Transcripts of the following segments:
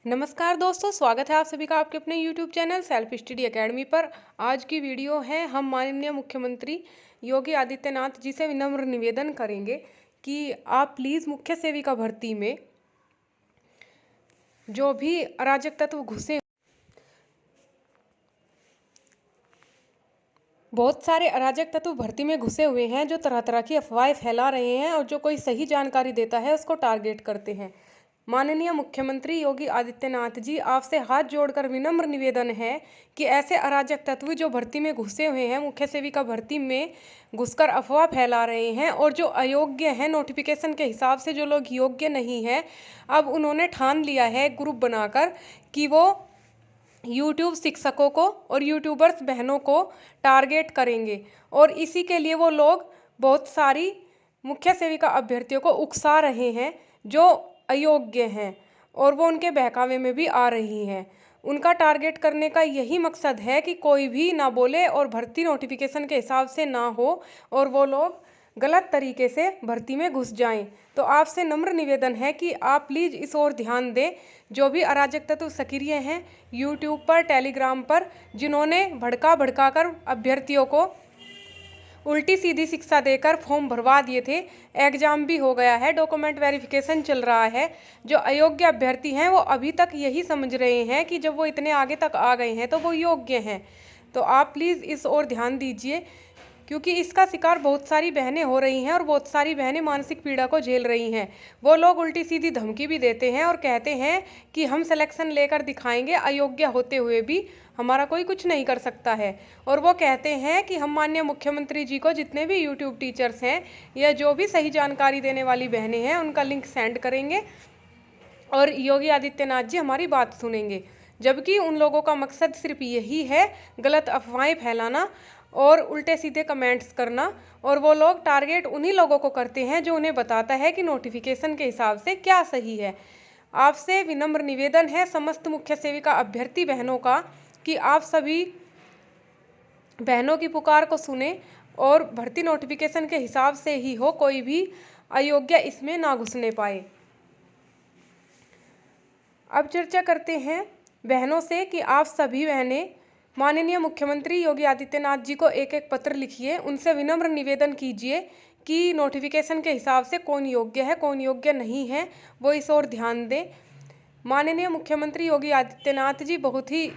नमस्कार दोस्तों, स्वागत है आप सभी का आपके अपने YouTube channel self study academy पर। आज की वीडियो है, हम माननीय मुख्यमंत्री योगी आदित्यनाथ जी से विनम्र निवेदन करेंगे कि आप प्लीज़ मुख्य सेविका भर्ती में जो भी अराजक तत्व घुसे, बहुत सारे अराजक तत्व भर्ती में घुसे हुए हैं जो तरह तरह की अफवाहें फैला रहे हैं और जो कोई सही जानकारी देता है उसको टारगेट करते हैं। माननीय मुख्यमंत्री योगी आदित्यनाथ जी, आपसे हाथ जोड़कर विनम्र निवेदन है कि ऐसे अराजक तत्व जो भर्ती में घुसे हुए हैं, मुख्य सेविका भर्ती में घुसकर अफवाह फैला रहे हैं और जो अयोग्य हैं, नोटिफिकेशन के हिसाब से जो लोग योग्य नहीं हैं, अब उन्होंने ठान लिया है ग्रुप बनाकर कि वो यूट्यूब शिक्षकों को और यूट्यूबर्स बहनों को टारगेट करेंगे और इसी के लिए वो लोग बहुत सारी मुख्य सेविका अभ्यर्थियों को उकसा रहे हैं जो अयोग्य हैं और वो उनके बहकावे में भी आ रही हैं। उनका टारगेट करने का यही मकसद है कि कोई भी ना बोले और भर्ती नोटिफिकेशन के हिसाब से ना हो और वो लोग गलत तरीके से भर्ती में घुस जाएं। तो आपसे नम्र निवेदन है कि आप प्लीज़ इस ओर ध्यान दें। जो भी अराजक तत्व सक्रिय हैं यूट्यूब पर, टेलीग्राम पर, जिन्होंने भड़का कर अभ्यर्थियों को उल्टी सीधी शिक्षा देकर फॉर्म भरवा दिए थे, एग्जाम भी हो गया है, डॉक्यूमेंट वेरिफिकेशन चल रहा है। जो अयोग्य अभ्यर्थी हैं वो अभी तक यही समझ रहे हैं कि जब वो इतने आगे तक आ गए हैं तो वो योग्य हैं। तो आप प्लीज़ इस ओर ध्यान दीजिए, क्योंकि इसका शिकार बहुत सारी बहनें हो रही हैं और बहुत सारी बहनें मानसिक पीड़ा को झेल रही हैं। वो लोग उल्टी सीधी धमकी भी देते हैं और कहते हैं कि हम सिलेक्शन लेकर दिखाएंगे, अयोग्य होते हुए भी हमारा कोई कुछ नहीं कर सकता है। और वो कहते हैं कि हम माननीय मुख्यमंत्री जी को जितने भी यूट्यूब टीचर्स हैं या जो भी सही जानकारी देने वाली बहनें हैं उनका लिंक सेंड करेंगे और योगी आदित्यनाथ जी हमारी बात सुनेंगे। जबकि उन लोगों का मकसद सिर्फ यही है, गलत अफवाहें फैलाना और उल्टे सीधे कमेंट्स करना। और वो लोग टारगेट उन्हीं लोगों को करते हैं जो उन्हें बताता है कि नोटिफिकेशन के हिसाब से क्या सही है। आपसे विनम्र निवेदन है समस्त मुख्य सेविका अभ्यर्थी बहनों का कि आप सभी बहनों की पुकार को सुने और भर्ती नोटिफिकेशन के हिसाब से ही हो, कोई भी अयोग्य इसमें ना घुसने पाए। अब चर्चा करते हैं बहनों से कि आप सभी बहनें माननीय मुख्यमंत्री योगी आदित्यनाथ जी को एक एक पत्र लिखिए, उनसे विनम्र निवेदन कीजिए कि नोटिफिकेशन के हिसाब से कौन योग्य है कौन योग्य नहीं है, वो इस ओर ध्यान दें। माननीय मुख्यमंत्री योगी आदित्यनाथ जी बहुत ही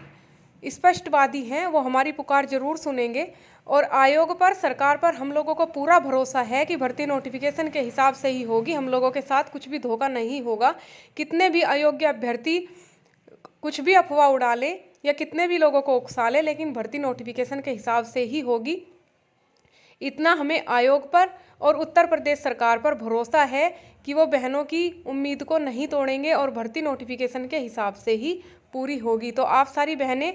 स्पष्टवादी हैं, वो हमारी पुकार जरूर सुनेंगे और आयोग पर, सरकार पर हम लोगों को पूरा भरोसा है कि भर्ती नोटिफिकेशन के हिसाब से ही होगी। हम लोगों के साथ कुछ भी धोखा नहीं होगा। कितने भी अयोग्य अभ्यर्थी कुछ भी अफवाह उड़ा ले या कितने भी लोगों को उकसा ले, लेकिन भर्ती नोटिफिकेशन के हिसाब से ही होगी। इतना हमें आयोग पर और उत्तर प्रदेश सरकार पर भरोसा है कि वो बहनों की उम्मीद को नहीं तोड़ेंगे और भर्ती नोटिफिकेशन के हिसाब से ही पूरी होगी। तो आप सारी बहनें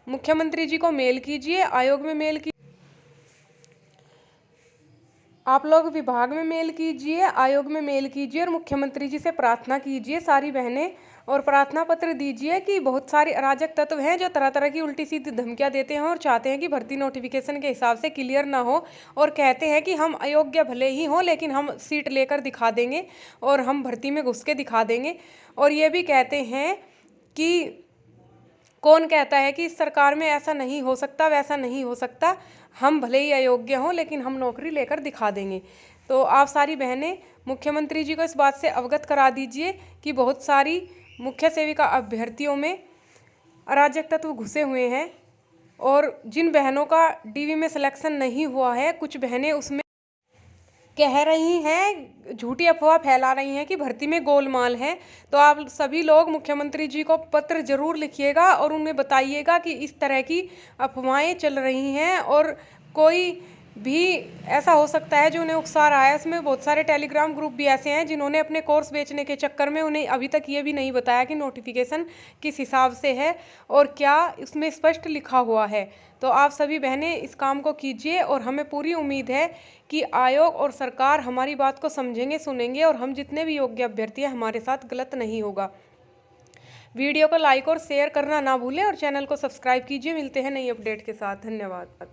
मुख्यमंत्री जी को मेल कीजिए, आयोग में मेल कीजिए, आप लोग विभाग में मेल कीजिए, आयोग में मेल कीजिए और मुख्यमंत्री जी से प्रार्थना कीजिए सारी बहनें, और प्रार्थना पत्र दीजिए कि बहुत सारे अराजक तत्व हैं जो तरह तरह की उल्टी सीधी धमकियां देते हैं और चाहते हैं कि भर्ती नोटिफिकेशन के हिसाब से क्लियर ना हो और कहते हैं कि हम अयोग्य भले ही हों लेकिन हम सीट लेकर दिखा देंगे और हम भर्ती में घुस के दिखा देंगे। और ये भी कहते हैं कि कौन कहता है कि इस सरकार में ऐसा नहीं हो सकता, वैसा नहीं हो सकता, हम भले ही अयोग्य हों लेकिन हम नौकरी लेकर दिखा देंगे। तो आप सारी बहनें मुख्यमंत्री जी को इस बात से अवगत करा दीजिए कि बहुत सारी मुख्य सेविका अभ्यर्थियों में अराजक तत्व घुसे हुए हैं और जिन बहनों का डीवी में सिलेक्शन नहीं हुआ है, कुछ बहनें उसमें कह रही हैं, झूठी अफवाह फैला रही हैं कि भर्ती में गोलमाल है। तो आप सभी लोग मुख्यमंत्री जी को पत्र जरूर लिखिएगा और उन्हें बताइएगा कि इस तरह की अफवाहें चल रही हैं और कोई भी ऐसा हो सकता है जो उन्हें उकसा रहा है। इसमें बहुत सारे टेलीग्राम ग्रुप भी ऐसे हैं जिन्होंने अपने कोर्स बेचने के चक्कर में उन्हें अभी तक ये भी नहीं बताया कि नोटिफिकेशन किस हिसाब से है और क्या इसमें स्पष्ट लिखा हुआ है। तो आप सभी बहनें इस काम को कीजिए और हमें पूरी उम्मीद है कि आयोग और सरकार हमारी बात को समझेंगे, सुनेंगे और हम जितने भी योग्य अभ्यर्थी हैं हमारे साथ गलत नहीं होगा। वीडियो को लाइक और शेयर करना ना भूलें और चैनल को सब्सक्राइब कीजिए। मिलते हैं नई अपडेट के साथ। धन्यवाद।